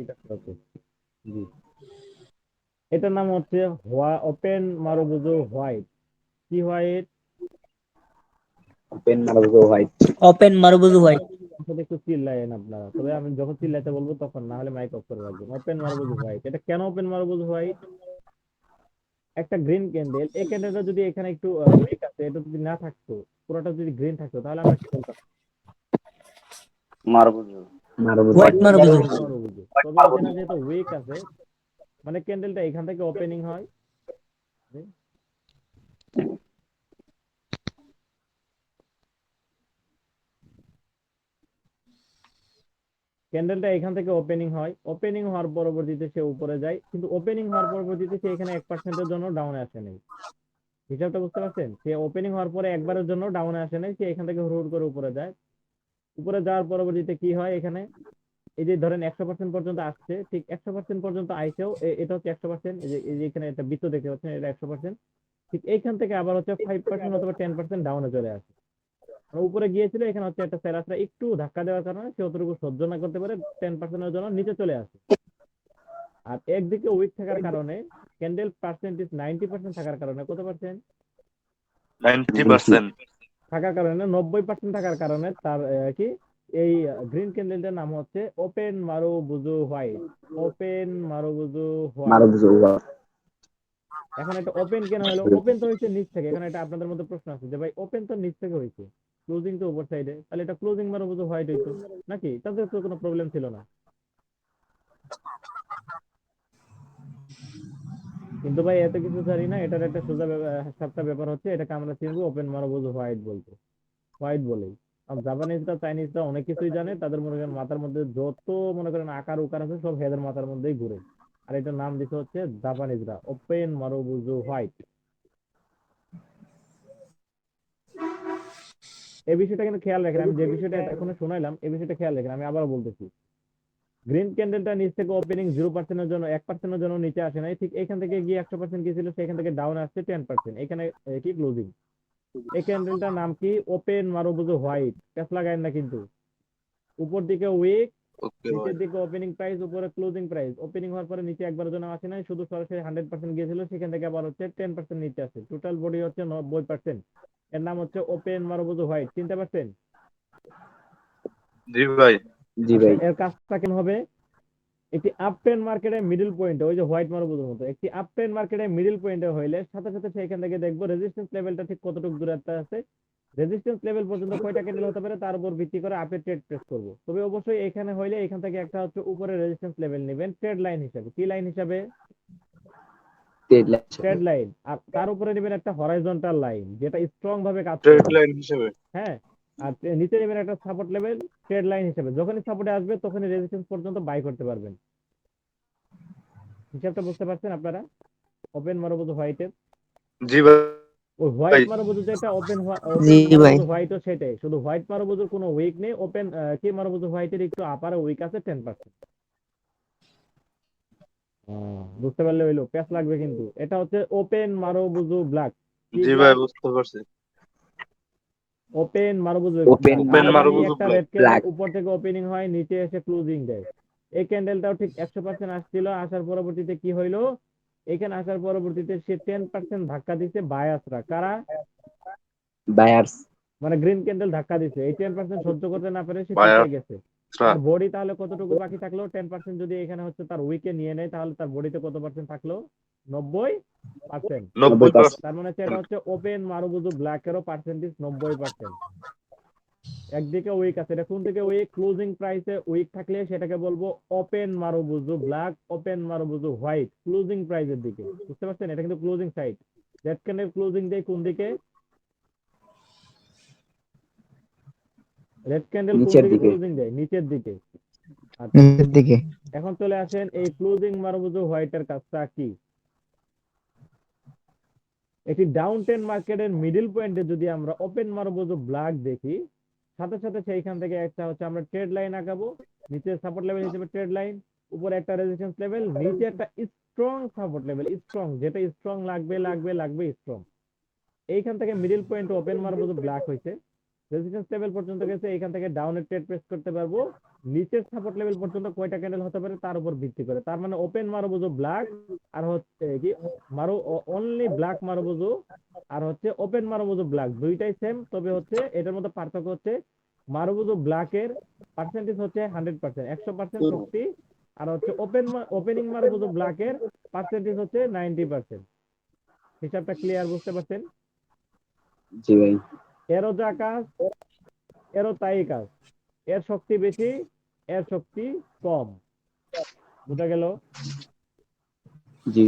এটা আছে। জি, এটার নাম হচ্ছে ওপেন মারুবুজু হোয়াইট। কি হোয়াইট? ওপেন মারবো হোয়াইট। Open মারুবুজু white. আসলে একটু চিল্লায়েন আপনারা, তবে আমি যখন চিল্লাইতে বলবো তখন, না হলে মাইক অফ করে রাখবেন। ওপেন মারবুজু হোয়াইট, এটা কেন ওপেন মারবুজু হোয়াইট? একটা গ্রিন ক্যান্ডেল, এই ক্যান্ডেলটা যদি এখানে একটু উইক আছে, এটা যদি না থাকতো, পুরোটা যদি গ্রিন থাকতো, তাহলে আমরা কি বলতাম? মারবুজু। মারবো হোয়াইট মারুবুজু। হোয়াইট মারবুজু। তবে এখানে যেহেতু উইক আছে, মানে ক্যান্ডেলটা এখান থেকে ওপেনিং হয়, ক্যান্ডেলটা এখান থেকে ওপেনিং হয়, ওপেনিং হওয়ার পরবর্তীতে সে উপরে যায়, কিন্তু ওপেনিং হওয়ার পরবর্তীতে সে এখানে 1%-এর জন্য ডাউনে আসে নাই। হিসাবটা বুঝতে পারছেন? সে ওপেনিং হওয়ার পরে একবারের জন্য ডাউনে আসে নাই, সে এখান থেকে হুড় হুড় করে উপরে যায়। উপরে যাওয়ার পরবর্তীতে কি হয় এখানে, এই যে ধরেন 100% পর্যন্ত আসছে, ঠিক 100% পর্যন্ত আইসেও এটা হচ্ছে 100%, এই যে এখানে একটা বৃত্ত দেখতে পাচ্ছেন, এটা 100%। ঠিক এইখান থেকে আবার হচ্ছে 5% অথবা 10% ডাউনে চলে আসে। মানে উপরে গিয়েছিল, এখানে হচ্ছে একটা স্যালাসরা একটু ধাক্কা দেওয়ার কারণে সে অতটুকু সহ্য না করতে পারে, 10%-এর জন্য নিচে চলে আসে। আর একদিকে উইক থাকার কারণে, ক্যান্ডেল পার্সেন্টেজ 90% থাকার কারণে, কত পার্সেন্ট 90%। থাকার কারণে, 90% থাকার কারণে তার কি, এই গ্রিন ক্যান্ডেলটার নাম হচ্ছে ওপেন মারুবুজু হোয়াইট। Open মারুবুজু white. মারবো হোয়াইট। এখন এটা ওপেন কেন হলো? ওপেন তো হয়েছে নিচ থেকে। এখন এটা আপনাদের মধ্যে প্রশ্ন আছে যে ভাই, ওপেন তো নিচ থেকে হয়েছে, ক্লোজিং তো উপর সাইডে, তাহলে এটা ক্লোজিং মারুবুজু হোয়াইট হইতো নাকি? তাদের তো কোনো প্রবলেম ছিল না। কিন্তু ভাই এত কিছু জানি না, এটার একটা সোজা সাপটা ব্যাপার হচ্ছে, এটাকে আমরা চিনবো ওপেন মারুবুজু হোয়াইট বলতে, হোয়াইট বলেই। আর জাপানিজরা চাইনিজরা অনেক কিছুই জানে, তাদের মনে করেন মাথার মধ্যে যত মনে করেন আকার উকার আছে সব হেদের মাথার মধ্যেই ঘুরে। আর এটার নাম দিতে হচ্ছে জাপানিজরা ওপেন মারুবুজু হোয়াইট। এই বিষয়টা কিন্তু খেয়াল রাখেন, আমি যে বিষয়টা এখন শোনাইলাম এই বিষয়টা খেয়াল রাখেন, আমি আবারও বলতেছি। গ্রিন ক্যান্ডেলটা নিচ থেকে ওপেনিং 0%-এর জন্য, 1%-এর জন্য নিচে আসে নাই, ঠিক এখান থেকে গিয়ে 100% গিয়েছিল, সেখান থেকে ডাউন আসছে 10%, এখানে কি ক্লোজিং। এই ক্যান্ডেলটার নাম কি? Open মারুবুজু white. ক্যাশ লাগায়েন না কিন্তু। উপর দিকে উইক, ওকে ভাই। নিচের দিকে ওপেনিং প্রাইস, উপরে ক্লোজিং প্রাইস। ওপেনিং হওয়ার পরে নিচে একবারের জন্য আসে নাই, শুধু সরাসরি 100% গিয়েছিল, সেখান থেকে আবার হচ্ছে 10% নিচে আসে, টোটাল বডি হচ্ছে 90%। এর নাম হচ্ছে ওপেন মারুবুজু হোয়াইট। চিনতে পারছেন? জি ভাই। জি আচ্ছা, ভাই। এর কাজটা কেন হবে? একটি আপ ট্রেন্ড মার্কেটের মিডল পয়েন্টে, ওই যে হোয়াইট মার্বেলের মতো একটি আপ ট্রেন্ড মার্কেটের মিডল পয়েন্টে হইলে সাথে সাথে সেখান থেকে দেখবো রেজিস্ট্যান্স লেভেলটা ঠিক কতটুকু দূরত্বে আছে। রেজিস্ট্যান্স লেভেল পর্যন্ত কয়টা ক্যান্ডেল হতে পারে তার উপর ভিত্তি করে আপে ট্রেড প্রেস করবো। তবে অবশ্যই এখানে হইলে এখান থেকে একটা হচ্ছে উপরে রেজিস্ট্যান্স লেভেল নেবেন ট্রেড লাইন হিসাবে। কি লাইন হিসাবে? ট্রেড লাইন হিসেবে। Trade line. আর তার উপরে নেবেন একটা হরাইজন্টাল লাইন, যেটা স্ট্রং ভাবে কাজ ট্রেড করবে। লাইন হিসেবে। হ্যাঁ। আর নিচে নেবেন একটা সাপোর্ট লেভেল, ট্রেড লাইন হিসেবে। যখনই সাপোর্টে আসবে তখনই রেজিস্ট্যান্স পর্যন্ত বাই করতে পারবেন। হিসাবটা বুঝতে পারছেন আপনারা? ওপেন মারবুজ হোয়াইটের, জি ভাই। ওই হোয়াইট মারবুজু যেটা ওপেন, জি ওপেন ভাই। মারবুজু হোয়াইটও সেটাই, শুধু হোয়াইট মারবুজুর কোনো উইক নেই। ওপেন কি মারবুজু হোয়াইটের একটু আপার উইক আছে 10%। বুঝতে পারলে হইলো, প্যাচ লাগবে কিন্তু। এটা হচ্ছে ওপেন মারবুজু ব্ল্যাক। কি জি ভাই ব্ল্যাক? বুঝতে পারছি। Open marubozu open black. Open আমরা জানি মারবুজু একটা ব্ল্যাক। Red candle black. উপর থেকে ওপেনিং হয়, নিচে এসে ক্লোজিং দেয়। এই ক্যান্ডেলটাও ঠিক 100% আসছিল, আসার পরবর্তীতে কি হইলো, এখানে আসার পরবর্তীতে সে 10% ধাক্কা দিচ্ছে বায়াসরা। কারা? বায়ার্স। মানে গ্রিন ক্যান্ডেল ধাক্কা দিচ্ছে, এই 10% সহ্য করতে না পারে সে বায়াসরা। পিছিয়ে গেছে। তার বডি তাহলে কতটুকু বাকি থাকলো? 10% যদি এখানে হচ্ছে তার উইকে নিয়ে নেয়, তাহলে তার বডিতে কত পার্সেন্ট থাকলো? 90%। 90%। 90%। তার মানে হচ্ছে এটা হচ্ছে ওপেন মারুবুজু ব্ল্যাক এরও পার্সেন্টেজ 90%। একদিকে উইক আছে, এটা কোন দিকে উইক? ক্লোজিং প্রাইসে উইক থাকলে সেটাকে বলবো open মারুবুজু black, open মারুবুজু white, closing প্রাইসের দিকে। বুঝতে পারছেন? এটা কিন্তু closing side. Red candle closing দেয় কোন দিকে? রেড ক্যান্ডেল কোন নিচের দিকে দিকে। ক্লোজিং দেয়? নিচের দিকে। আচ্ছা, নিচের দিকে। এখন চলে আসেন এই ক্লোজিং মারবুজু হোয়াইটের কাজটা কি। একটি ডাউন টেন মার্কেটের মিডল পয়েন্টে যদি আমরা ওপেন মারবুজু ব্ল্যাক দেখি, সাথে সাথে সেইখান থেকে একটা হচ্ছে আমরা ট্রেড লাইন আঁকাবো, নিচে সাপোর্ট লেভেল হিসেবে ট্রেড লাইন, উপরে একটা রেজিস্ট্যান্স লেভেল, নিচে একটা স্ট্রং সাপোর্ট লেভেল, স্ট্রং যেটা স্ট্রং লাগবে লাগবে লাগবে স্ট্রং। এইখান থেকে মিডল পয়েন্ট ওপেন মারবুজু ব্ল্যাক হয়েছে, রেজিস্ট্যান্স লেভেল পর্যন্ত গেছে, এখান থেকে ডাউনের ট্রেড প্রেস করতে পারবো। নিচের সাপোর্ট লেভেল পর্যন্ত কয়টা ক্যান্ডেল হতে পারে তার উপর ভিত্তি করে। তার মানে ওপেন মারুবুজু ব্ল্যাক, আর হচ্ছে কি মারু অনলি ব্ল্যাক মারুবুজু, আর হচ্ছে ওপেন মারুবুজু ব্ল্যাক, দুইটাই সেম। তবে হচ্ছে এটার মধ্যে পার্থক্য হচ্ছে মারুবুজু ব্ল্যাকের পার্সেন্টেজ হচ্ছে 100%, 100% শক্তি। আর হচ্ছে ওপেনিং মারুবুজু ব্ল্যাকের পার্সেন্টেজ হচ্ছে 90%। হিসাবটা ক্লিয়ার, বুঝতে পারছেন? জি ভাই। এরও যা কাজ এরও তাই কাজ, এর শক্তি বেশি, এর শক্তি কম। বুঝা গেল? জি।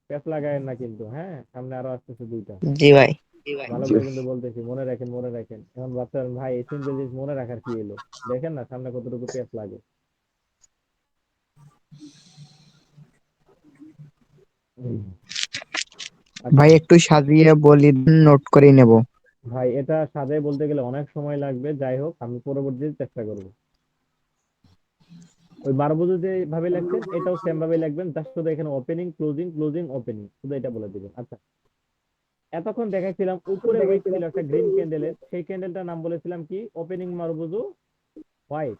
পেঁচ লাগায়েন না কিন্তু, হ্যাঁ, সামনে আরো আসতেছে দুইটা। জি ভাই। ভালো জি করে ভাই। কিন্তু বলতেছি, মনে রাখেন মনে রাখেন। এখন ভাবছেন ভাই এই সিম্পল জিনিস মনে রাখার কি এলো, দেখেন না সামনে কতটুকু পেঁচ লাগে। হুম। আচ্ছা ভাই একটু সাজিয়ে বলি, নোট করে নেব। ভাই, এটা সাজাই বলতে গেলে অনেক সময় লাগবে, যাই হোক আমি পরবর্তীতে চেষ্টা করবো। ওই বারবুজু যে ভাবে লিখছেন এটাও সেম ভাবে লিখবেন, জাস্ট শুধু এখানে ওপেনিং ক্লোজিং ক্লোজিং ওপেনিং শুধু এটা বলে দিবেন। আচ্ছা, এতক্ষণ দেখাইছিলাম উপরে উইক ছিল একটা গ্রিন ক্যান্ডেলের, সেই ক্যান্ডেলটার নাম বলেছিলাম কি ওপেনিং মারবুজু হোয়াইট।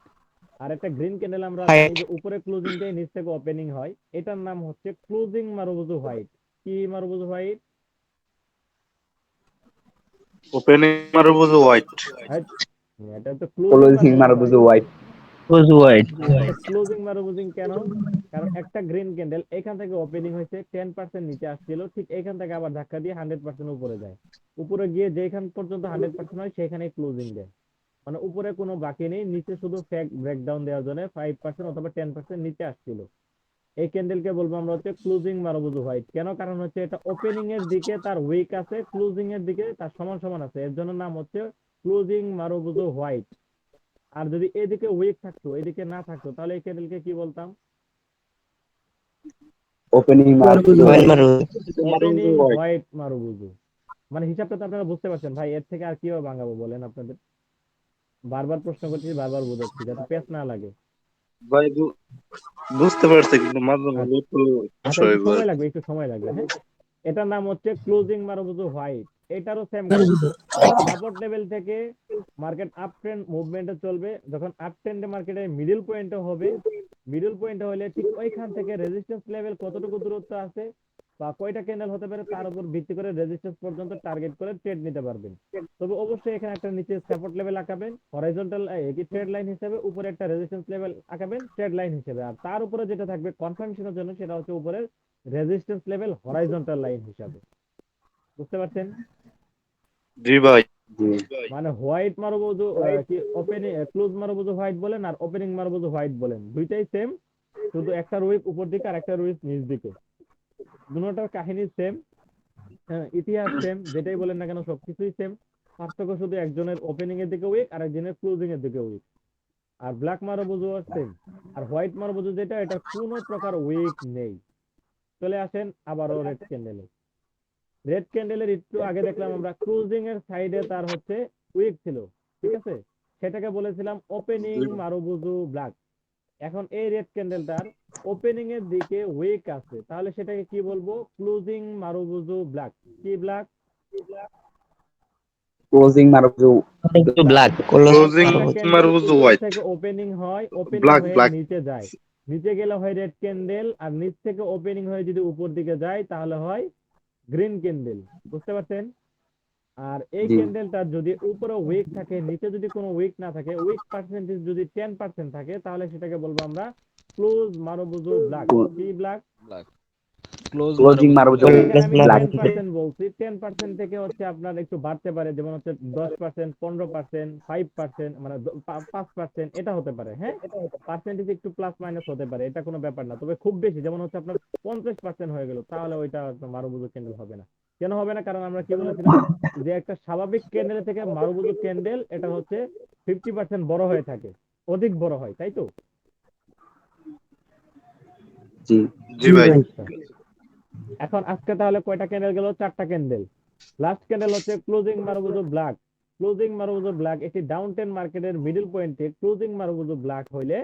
আর একটা গ্রিন ক্যান্ডেল আমরা জানি হোয়াইট। যে উপরে ক্লোজিং দিয়ে নিচ থেকে ওপেনিং হয়, এটার নাম হচ্ছে ক্লোজিং মারবুজু হোয়াইট। কি marubozu white? Opening marubozu white. এটা তো closing closing marubozu marubozu white. White. White. এটা ক্লোজিং মারবুজিং কেন? কারণ একটা গ্রিন ক্যান্ডেল এখান থেকে ওপেনিং হয়েছে 10% নিচে আসছিল, ঠিক এখান থেকে আবার ধাক্কা দিয়ে 100% উপরে যায়। উপরে গিয়ে যেখান পর্যন্ত 100% হয় সেখানে ক্লোজিং দেয়। মানে উপরে কোনো বাকি নেই, নিচে শুধু ফ্যাক ব্রেকডাউন দেওয়ার জন্য 5% অথবা 10% নিচে আসছিল। এই ক্যান্ডেলকে বলবো আমরা হচ্ছে ক্লোজিং মারবুজু হোয়াইট। কেন? কারণ হচ্ছে এটা ওপেনিং এর দিকে তার উইক আছে, ক্লোজিং এর দিকে তার সমান সমান আছে, এর জন্য নাম হচ্ছে ক্লোজিং মারবুজু হোয়াইট। আর যদি এদিকে উইক থাকতো এদিকে না থাকতো তাহলে এই ক্যান্ডেলকে কি বলতাম? Opening marubozu open white. মারু। Opening marubozu white. White marubozu. মানে হিসাবটা তো আপনারা বুঝতে পারছেন ভাই, এর থেকে আর কিভাবে ভাঙাবো বলেন আপনাদের? বারবার প্রশ্ন করছি, বারবার বোঝাচ্ছি যাতে পেচ না লাগে। ভাই বুঝতে পারছি, কিন্তু মাঝে মাঝে আচ্ছা একটু আচ্ছা, সমস্যা একটু হয়ে যায়। সময় লাগবে, একটু সময় লাগবে, হ্যাঁ। এটার নাম হচ্ছে ক্লোজিং মারুবুজু হোয়াইট। এটারও সেম কাজ। সাপোর্ট লেভেল থেকে মার্কেট আপ ট্রেন্ড মুভমেন্টে চলবে, যখন আপ ট্রেন্ডে মার্কেটে মিডল পয়েন্টে হবে, মিডল পয়েন্টে হলে ঠিক ওইখান থেকে রেজিস্ট্যান্স লেভেল কতটুকু দূরত্ব আছে বা কয়টা ক্যান্ডেল হতে পারে তার উপর ভিত্তি করে রেজিস্ট্যান্স পর্যন্ত টার্গেট করে ট্রেড নিতে পারবেন। তবে অবশ্যই এখানে একটা নিচে সাপোর্ট লেভেল আঁকাবেন হরাইজন্টাল কি ট্রেড লাইন হিসেবে, উপরে একটা রেজিস্ট্যান্স লেভেল আঁকাবেন ট্রেড লাইন হিসেবে, আর তার উপরে যেটা থাকবে কনফার্মেশনের জন্য সেটা হচ্ছে উপরের রেজিস্ট্যান্স লেভেল হরাইজন্টাল লাইন হিসাবে। বুঝতে পারছেন? জি ভাই। জি। মানে হোয়াইট মারবুজু কি ওপেনিং ক্লোজ মারবুজু হোয়াইট বলেন আর ওপেনিং মারবুজু হোয়াইট বলেন, দুইটাই সেম, শুধু একটা উইক উপর দিকে আর একটা উইক নিচ দিকে। দুটোটার কাহিনী সেম, ইতিহাস সেম, যেটাই বলেন না কেন সবকিছুই সেম। পার্থক্য শুধু একজনের ওপেনিং এর দিকে উইক আর একজনের ক্লোজিং এর দিকে উইক। আর ব্ল্যাক মারবুজু সেম। আর হোয়াইট মারবুজু যেটা, এটা কোনো প্রকার উইক নেই। চলে আসেন আবারও রেড ক্যান্ডেলে। রেড ক্যান্ডেলের একটু আগে দেখলাম আমরা ক্লোজিং এর সাইডে তার হচ্ছে উইক ছিল, ঠিক আছে, সেটাকে বলেছিলাম ওপেনিং মারুবুজু ব্ল্যাক। এখন এই রেড ক্যান্ডেলটার ওপেনিং এর দিকে উইক আছে, তাহলে সেটাকে কি বলবো? Closing marubozu black. কি black? Closing marubozu black. Black. Closing একটা ক্যান্ডেল মারবুজু উপর হোয়াইট। থেকে ওপেনিং হয়, ওপেনিং ব্ল্যাক হয়ে ব্ল্যাক। নিচে যায়, নিচে গেলে হয় রেড ক্যান্ডেল, আর নিচ থেকে ওপেনিং হয়ে যদি উপর দিকে যায় তাহলে হয় গ্রিন ক্যান্ডেল। বুঝতে পারছেন? আর এই জি। ক্যান্ডেলটা যদি উপরে উইক থাকে, নিচে যদি কোনো উইক না থাকে, উইক পার্সেন্টেজ যদি 10% থাকে, তাহলে সেটাকে বলবো আমরা ক্লোজ মারুবুজু ব্ল্যাক। কি black? Black. Close closing marubozu marubozu black. এখানে আমি ব্ল্যাক। 10% বলছি, 10% থেকে হচ্ছে আপনার একটু বাড়তে পারে, যেমন হচ্ছে 10%, 15%, 5%, মানে 5%, এটা হতে পারে, হ্যাঁ। পার্সেন্টেজ একটু প্লাস মাইনাস হতে পারে, এটা কোনো ব্যাপার না। তবে খুব বেশি যেমন হচ্ছে আপনার 50% হয়ে গেল, তাহলে ওইটা মারুবুজু ক্যান্ডেল হবে না। কেন হবে না? কারণ আমরা কি বলেছিলাম যে একটা স্বাভাবিক ক্যান্ডেল থেকে মারুবুজু ক্যান্ডেল এটা হচ্ছে 50% বড় হয়ে থাকে, অধিক বড় হয়, তাই তো? জি। জি ভাই। আচ্ছা, এখন আজকে তাহলে কয়টা ক্যান্ডেল গেল? 4টা ক্যান্ডেল। লাস্ট ক্যান্ডেল হচ্ছে closing marubozu black. Closing marubozu black একটি ডাউন ট্রেন্ড মার্কেটের মিডল পয়েন্টে ক্লোজিং মারুবুজু ব্ল্যাক হইলে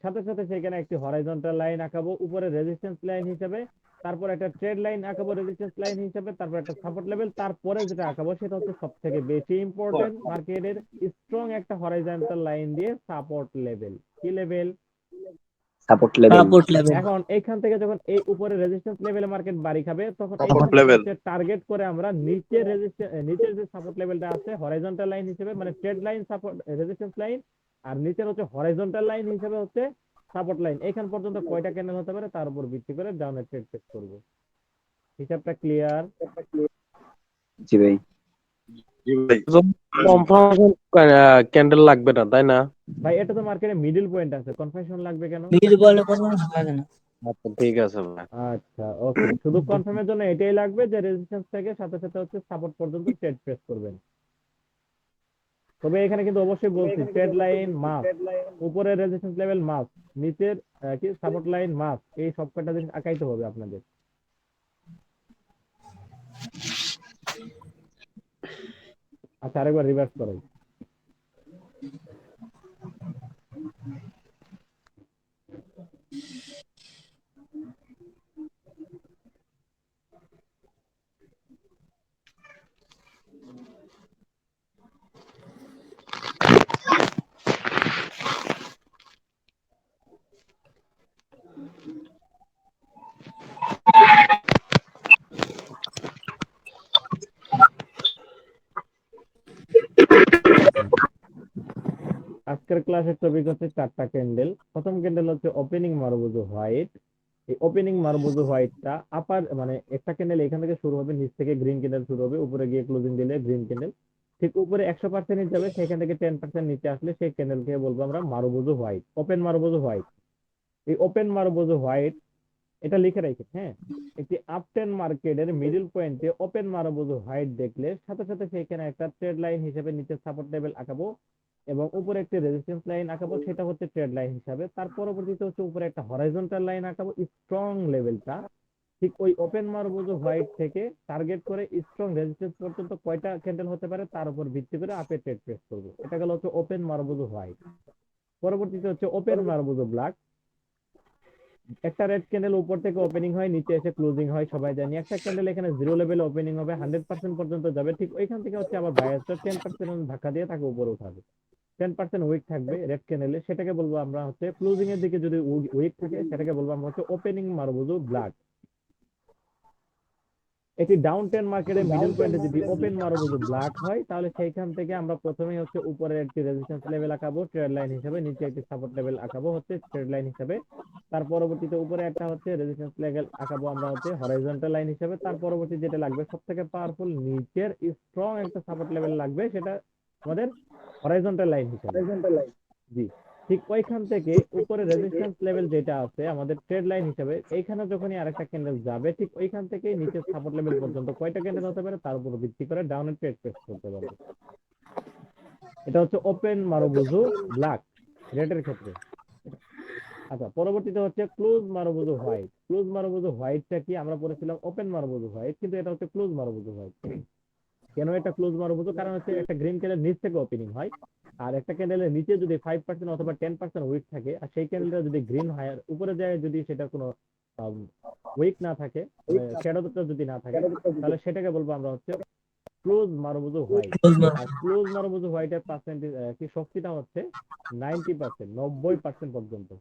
সাথে সাথে সেখানে একটি হরাইজন্টাল লাইন আঁকাবো উপরে রেজিস্ট্যান্স লাইন হিসেবে, তারপর একটা ট্রেড লাইন আঁকাবো রেজিস্ট্যান্স লাইন হিসেবে, তারপর একটা সাপোর্ট লেভেল, তারপরে যেটা আঁকাবো সেটা হচ্ছে সব থেকে বেশি ইম্পর্টেন্ট মার্কেটের স্ট্রং একটা হরাইজন্টাল লাইন দিয়ে সাপোর্ট লেভেল। কি লেভেল? Support level. এখন এইখান থেকে যখন এই উপরে রেজিস্ট্যান্স লেভেলে মার্কেট বাড়ি খাবে তখন Support এইখান থেকে level। হচ্ছে টার্গেট করে আমরা নিচের নিচের যে সাপোর্ট লেভেলটা আছে হরাইজন্টাল লাইন হিসেবে, মানে trade line support resistance line, আর নিচের হচ্ছে হরাইজন্টাল লাইন হিসেবে হচ্ছে সাপোর্ট লাইন। এইখান পর্যন্ত কয়টা ক্যান্ডেল হতে পারে তার উপর ভিত্তি করে ডাউনের ট্রেড চেক করব। হিসাবটা ক্লিয়ার? জি ভাই। জি ভাই। কনফার্মেশন ক্যান্ডেল লাগবে না তাই না? ভাই এটা তো মার্কেটে মিডল পয়েন্ট আছে, কনফার্মেশন লাগবে কেন? আচ্ছা ঠিক আছে ভাই। আচ্ছা ওকে, শুধু কনফার্মের জন্য এটাই লাগবে যে রেজিস্ট্যান্স থেকে সাথে সাথে হচ্ছে সাপোর্ট পর্যন্ত ট্রেড প্রেস করবেন। তবে এখানে কিন্তু অবশ্যই বলছি ট্রেড লাইন মাস্ট, উপরের রেজিস্ট্যান্স লেভেল মাস্ট, নিচের কি সাপোর্ট লাইন মাস্ট, এই সব কটা জিনিস আঁকাইতে হবে আপনাদের। আচ্ছা আরেকবার রিভার্স করেন। আজকের ক্লাসের টপিক হচ্ছে চারটা ক্যান্ডেল। প্রথম ক্যান্ডেল হচ্ছে ওপেনিং মারুবুজু হোয়াইট। এই ওপেনিং মারুবুজু হোয়াইটটা আপার মানে একটা ক্যান্ডেল এখান থেকে শুরু হবে, নিচ থেকে গ্রিন ক্যান্ডেল শুরু হবে, উপরে গিয়ে ক্লোজিং দিলে গ্রিন ক্যান্ডেল ঠিক উপরে 100% যাবে, সেখান থেকে 10% নিচে আসলে সেই ক্যান্ডেলকে বলবো আমরা মারুবুজু হোয়াইট, ওপেন মারুবুজু হোয়াইট। এই ওপেন মারুবুজু হোয়াইট এটা লিখে রাখি, হ্যাঁ, একটি আপট্রেন্ড মার্কেটের মিডল পয়েন্টে ওপেন মারুবুজু হোয়াইট দেখলে সাথে সাথে সেখানে একটা ট্রেড লাইন হিসেবে নিচে সাপোর্ট লেভেল আঁকাবো এবং উপরে একটি রেজিস্ট্যান্স লাইন আঁকাবো, সেটা হচ্ছে ট্রেড লাইন হিসাবে। তার পরবর্তীতে হচ্ছে উপরে একটা হরাইজন্টাল লাইন আঁকাবো স্ট্রং লেভেলটা ঠিক ওই ওপেন মারবুজু হোয়াইট থেকে টার্গেট করে স্ট্রং রেজিস্ট্যান্স পর্যন্ত কয়টা ক্যান্ডেল হতে পারে তার উপর ভিত্তি করে আপে ট্রেড প্রেস করবো। এটা গেল হচ্ছে ওপেন মারবুজু হোয়াইট। পরবর্তীতে হচ্ছে ওপেন মারবুজু ব্ল্যাক। একটা রেড ক্যান্ডেল উপর থেকে ওপেনিং হয়, নিচে এসে ক্লোজিং হয়, সবাই জানি। একটা ক্যান্ডেল এখানে জিরো লেভেলে ওপেনিং হবে, 100% পর্যন্ত যাবে, ঠিক ওইখান থেকে হচ্ছে আবার বায়াসটা 10% ধাক্কা দিয়ে তাকে উপরে উঠাবে। 10% উইক থাকবে রেড ক্যান্ডেলে, সেটাকে বলবো আমরা হচ্ছে ক্লোজিং এর দিকে যদি উইক থাকে সেটাকে বলবো আমরা হচ্ছে ওপেনিং মারবুজু ব্ল্যাক। একটি ডাউন ট্রেন্ড মার্কেটের মিডল পয়েন্টে যদি ওপেন মারবুজু ব্ল্যাক হয় তাহলে সেইখান থেকে আমরা প্রথমেই হচ্ছে উপরে একটি রেজিস্ট্যান্স লেভেল আঁকাবো ট্রেড লাইন হিসেবে, নিচে একটি সাপোর্ট লেভেল আঁকাবো হচ্ছে ট্রেড লাইন হিসেবে, তার পরবর্তীতে উপরে একটা হচ্ছে রেজিস্ট্যান্স লেভেল আঁকাবো আমরা হচ্ছে হরাইজন্টাল লাইন হিসেবে, তার পরবর্তী যেটা লাগবে সবথেকে পাওয়ারফুল নিচের স্ট্রং একটা সাপোর্ট লেভেল লাগবে, সেটা আমাদের হরাইজন্টাল লাইন হিসেবে। জি, ঠিক ওইখান থেকে উপরে রেজিস্ট্যান্স লেভেল যেটা আছে আমাদের ট্রেড লাইন হিসেবে, এইখানে যখনই আরেকটা ক্যান্ডেল যাবে ঠিক ওইখান থেকে নিচে সাপোর্ট লেভেল পর্যন্ত কয়টা ক্যান্ডেল হতে পারে তার উপর ভিত্তি করে ডাউনের ট্রেড প্রেস করতে পারবে। এটা হচ্ছে ওপেন মারুবুজু ব্ল্যাক রেডের ক্ষেত্রে। আচ্ছা পরবর্তীতে হচ্ছে close marubozu white. Close marubozu হোয়াইটটা কি আমরা পড়েছিলাম ওপেন মারুবুজু হোয়াইট, কিন্তু এটা হচ্ছে ক্লোজ মারুবুজু হোয়াইট। কেন এটা ক্লোজ মারুবুজু? কারণ হচ্ছে একটা গ্রিন ক্যান্ডেল নিচ থেকে ওপেনিং হয়, আর একটা ক্যান্ডেলের নিচে যদি 5% অথবা 10% উইক থাকে, আর সেই ক্যান্ডেলটা যদি গ্রিন হয় আর উপরে যায় যদি সেটা কোনো উইক না থাকে, শ্যাডোটা যদি না থাকে, তাহলে সেটাকে বলবো আমরা হচ্ছে ক্লোজ মারবুজু হোয়াইট। আর ক্লোজ মারবুজু হোয়াইটের পার্সেন্টেজ কি শক্তিটা হচ্ছে 90%, 90% পর্যন্ত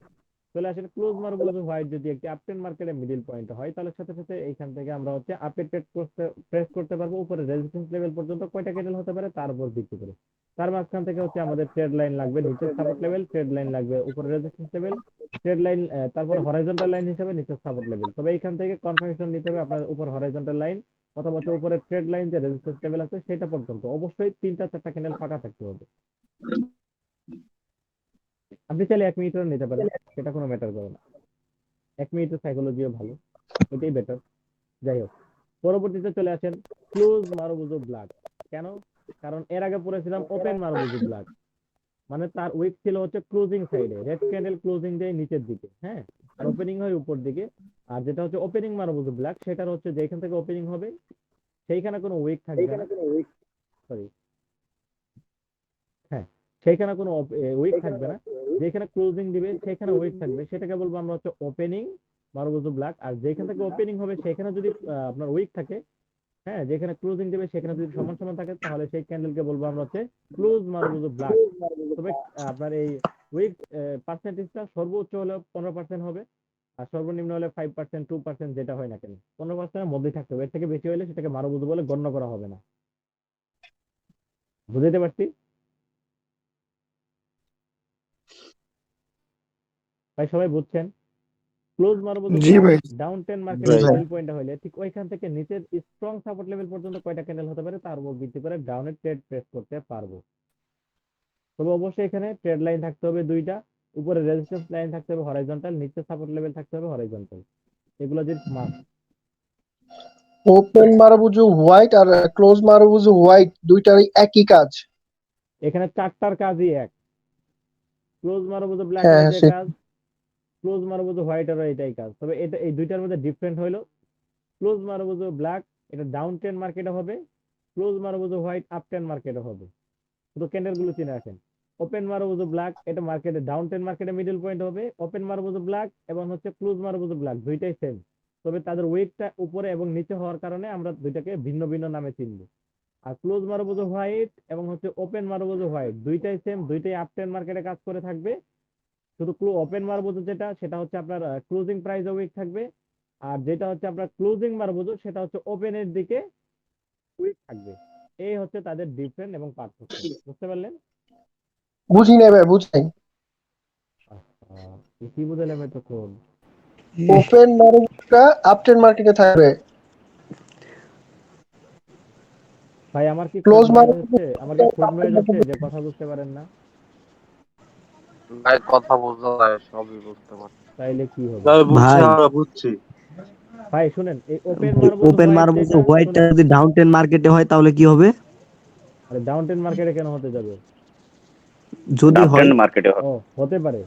চলে আসে। ক্লোজ মারবুজু হোয়াইট যদি একটি আপট্রেন্ড মার্কেটের মিডল পয়েন্ট হয় তাহলে সাথে সাথে এইখান থেকে আমরা হচ্ছে আপে ট্রেড প্রেস করতে পারবো উপরে রেজিস্ট্যান্স লেভেল পর্যন্ত কয়টা ক্যান্ডেল হতে পারে তার উপর ভিত্তি করে। তার মাঝখান থেকে হচ্ছে আমাদের ট্রেড লাইন লাগবে নিচের সাপোর্ট লেভেল, ট্রেড লাইন লাগবে উপরে রেজিস্ট্যান্স লেভেল, ট্রেড লাইন তারপর হরাইজন্টাল লাইন হিসেবে নিচের সাপোর্ট লেভেল। তবে এইখান থেকে কনফার্মেশন নিতে হবে আপনার উপর হরাইজন্টাল লাইন অথবা উপরে ট্রেড লাইন যে রেজিস্ট্যান্স লেভেল আছে সেটা পর্যন্ত অবশ্যই 3-4টা ক্যান্ডেল ফাঁকা থাকতে হবে। আপনি চাইলে 1 মিনিটও নিতে পারেন, সেটা কোনো ম্যাটার করে না। 1 মিনিটের সাইকোলজিও ভালো, এটাই বেটার। যাই হোক, পরবর্তীতে চলে আসেন ক্লোজ মারবুজু ব্ল্যাক। কেন? কারণ এর আগে পড়েছিলাম ওপেন মারবুজু ব্ল্যাক, মানে তার উইক ছিল হচ্ছে ক্লোজিং সাইডে, রেড ক্যান্ডেল ক্লোজিং দেয় নিচের দিকে, হ্যাঁ, আর ওপেনিং হয় উপর দিকে। আর যেটা হচ্ছে ওপেনিং মারবুজু ব্ল্যাক সেটার হচ্ছে যেখান থেকে ওপেনিং হবে সেইখানে কোনো উইক থাকবে না, সরি হ্যাঁ, সেখানে কোনো উইক থাকবে না, যেখানে ক্লোজিং দিবে সেখানে উইক থাকবে, সেটাকে বলবো আমরা হচ্ছে ওপেনিং মারুবুজু ব্ল্যাক। আর যেখান থেকে ওপেনিং হবে সেখানে যদি আপনার উইক থাকে, হ্যাঁ, যেখানে ক্লোজিং দেবে সেখানে যদি সমান সমান থাকে, তাহলে সেই ক্যান্ডেলকে বলবো আমরা হচ্ছে ক্লোজ মারুবুজু ব্ল্যাক। তবে আপনার এই উইক পার্সেন্টেজটা সর্বোচ্চ হলে 15% হবে, আর সর্বনিম্ন হলে 5%, 2% যেটা হয় না কেন 15%-এর মধ্যেই থাকতে হবে। এর থেকে বেশি হলে সেটাকে মারুবুজু বলে গণ্য করা হবে না। বুঝতে পারছি ভাই? সবাই বুঝছেন? ক্লোজ মারুবুজু জি ভাই। ডাউন টেন জি মার্কেটের ভাই। মিডল পয়েন্ট হলে ঠিক ওইখান থেকে নিচের স্ট্রং সাপোর্ট লেভেল পর্যন্ত কয়টা ক্যান্ডেল হতে পারে তার উপর ভিত্তি করে ডাউনের ট্রেড প্রেস করতে পারবো। তবে অবশ্যই এখানে ট্রেড লাইন থাকতে হবে দুইটা, উপরে রেজিস্ট্যান্স লাইন থাকতে হবে হরাইজন্টাল, নিচে সাপোর্ট লেভেল থাকতে হবে হরাইজন্টাল। এগুলো যে মাস্ট। ওপেন মারুবুজু হোয়াইট আর ক্লোজ মারুবুজু হোয়াইট দুইটারই একই কাজ। এখানে চারটার কাজই এক। ক্লোজ মারুবুজু ব্ল্যাক এর হ্যাঁ যে কাজ, ক্লোজ মারুবুজু হোয়াইট এর এটাই কাজ। তবে এটা এই দুইটার মধ্যে ডিফারেন্ট হইলো, ক্লোজ মারুবুজু ব্ল্যাক এটা ডাউন ট্রেন্ড মার্কেটে হবে, close marubozu white up trend মার্কেটে হবে। শুধু ক্যান্ডেল গুলো চিনে রাখেন। ওপেন মারুবুজু ব্ল্যাক এটা মার্কেটে ডাউন ট্রেন্ড মার্কেটে মিডল পয়েন্ট হবে, ওপেন মারুবুজু ব্ল্যাক এবং হচ্ছে ক্লোজ মারুবুজু ব্ল্যাক দুইটাই সেম। তবে তাদের ওয়েটটা উপরে এবং নিচে হওয়ার কারণে আমরা দুইটাকে ভিন্ন ভিন্ন নামে চিনব। আর ক্লোজ মারুবুজু হোয়াইট এবং হচ্ছে ওপেন মারুবুজু হোয়াইট দুইটাই সেম, দুইটাই আপ ট্রেন্ড মার্কেটে কাজ করে থাকবে। শুধু ওপেন মারুবুজু যেটা সেটা হচ্ছে আপনার ক্লোজিং প্রাইস উইক থাকবে, আর যেটা হচ্ছে আপনার ক্লোজিং মারুবুজু সেটা হচ্ছে ওপেনের দিকে উইক থাকবে। এই হচ্ছে তাদের ডিফারেন্ট এবং পার্থক্য। বুঝতে পারলেন? বুঝি নাই ভাই, বুঝি নাই। কি বুঝালাম এতক্ষণ? ওপেন মারুবুজুটা আপট্রেন্ড মার্কেটে থাকবে, ভাই আমার কি ক্লোজ খুব নয়েজ মারুবুজু হচ্ছে? আমার কি খুব নয়েজ হচ্ছে যে কথা বুঝতে পারেন না? ভাই কথা বোঝা যায়, সবই বুঝতে পারছি। তাইলে কি হবে? ভাই বুঝছি, ভাই আমরা বুঝছি। ভাই শুনেন, এই ওপেন মারুবুজু ওপেন হোয়াইট মারবুজু যেটা, হোয়াইটটা শুনেন, যদি ডাউন টেন মার্কেটে হয় তাহলে কি হবে? আরে ডাউন ট্রেন্ড মার্কেটে কেন হতে যাবে? যদি আপ হয় ট্রেন্ড মার্কেটে হবে। ও হতে পারে,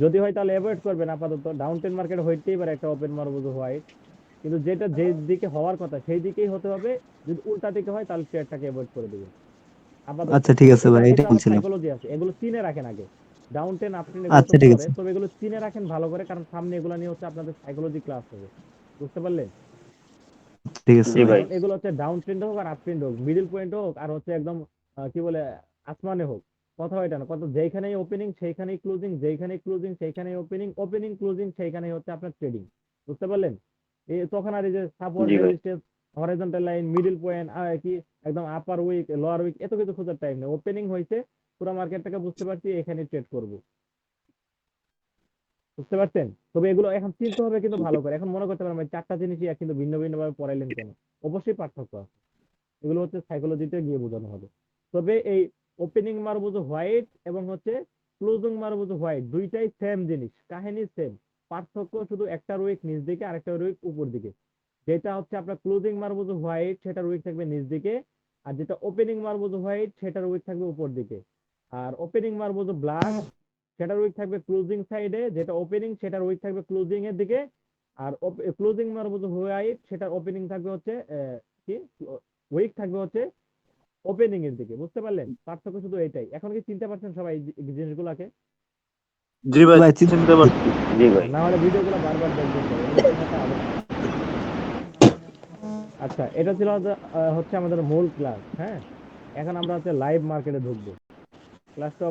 যদি হয় তাহলে অ্যাভয়েড করবেন আপাতত। ডাউন ট্রেন্ড মার্কেটে হইতেই পারে একটা ওপেন মারুবুজু হোয়াইট, কিন্তু যেটা যে দিকে হওয়ার কথা সেই দিকেই হতে হবে। যদি উল্টা দিকে হয় তাহলে ট্রেডটাকে অ্যাভয়েড করে দিবেন আপাতত। আচ্ছা ঠিক আছে এটার ভাই, কিছু এটাই আবার বলছিলাম। সাইকোলজি আছে, এগুলো চিনে রাখেন আগে। ডাউন টেন আপ টেন এগুলো তো আচ্ছা ঠিক পরে, আছে, তবে এগুলো চিনে রাখেন ভালো করে, কারণ সামনে এগুলো নিয়ে হচ্ছে আপনাদের সাইকোলজি ক্লাস হবে। বুঝতে পারলেন? ঠিক আছে জি ভাই। ভাই। কারণ এগুলো হচ্ছে ডাউন ট্রেন্ড হোক আর আপ ট্রেন্ড হোক, মিডল পয়েন্ট হোক আর হচ্ছে একদম কি বলে আসমানে হোক, কথা হয় না। কত যেখানেই ওপেনিং সেইখানেই ক্লোজিং, যেখানেই ক্লোজিং সেইখানেই ওপেনিং, ওপেনিং ক্লোজিং সেইখানেই হচ্ছে আপনার ট্রেডিং। বুঝতে পারলেন? এই তখন আর এই যে সাপোর্ট জি ভাই। Resistance horizontal line middle point কি একদম আপার উইক লোয়ার উইক এত কিছু খোঁজার টাইম নেই। ওপেনিং হয়েছে, পুরো মার্কেটটাকে বুঝতে পারছি, এখানে ট্রেড করব। বুঝতে পারছেন? তবে এগুলো এখন চিনতে হবে কিন্তু ভালো করে। এখন মনে করতে পারেন ভাই চারটা জিনিসই এক, কিন্তু ভিন্ন ভিন্ন ভাবে পড়াইলেন কেন? অবশ্যই পার্থক্য আছে, এগুলো হচ্ছে সাইকোলজিতে গিয়ে বোঝানো হবে। তবে এই ওপেনিং মারবুজু হোয়াইট এবং হচ্ছে ক্লোজিং মারবুজু হোয়াইট দুইটাই সেম জিনিস, কাহিনী সেম। পার্থক্য শুধু একটা উইক নিচ দিকে আর একটা উইক উপর দিকে। যেটা হচ্ছে আপনার ক্লোজিং মারবুজু হোয়াইট সেটার উইক থাকবে নিচ দিকে, আর যেটা ওপেনিং মারবুজু হোয়াইট সেটার উইক থাকবে উপর দিকে। আর ওপেনিং মারবুজু ব্ল্যাক সেটার উইক থাকবে ক্লোজিং সাইডে, যেটা ওপেনিং সেটার উইক থাকবে ক্লোজিং এর দিকে। আর ক্লোজিং মারবুজু হোয়াইট সেটার ওপেনিং থাকবে হচ্ছে কি উইক থাকবে হচ্ছে ওপেনিং এর দিকে। বুঝতে পারলেন? পার্থক্য শুধু এটাই। এখন কি চিনতে পারছেন সবাই এই জিনিসগুলোকে? জি ভাই, ভাই চিনতে পারছি। জি ভাই। না হলে ভিডিওগুলো বারবার দেখবেন ভাই, এগুলো চেনাটা আবশ্যক। আচ্ছা, এটা ছিল হচ্ছে আমাদের মূল ক্লাস। হ্যাঁ, এখন আমরা হচ্ছে লাইভ মার্কেটে ঢুকবো। ক্লাসটা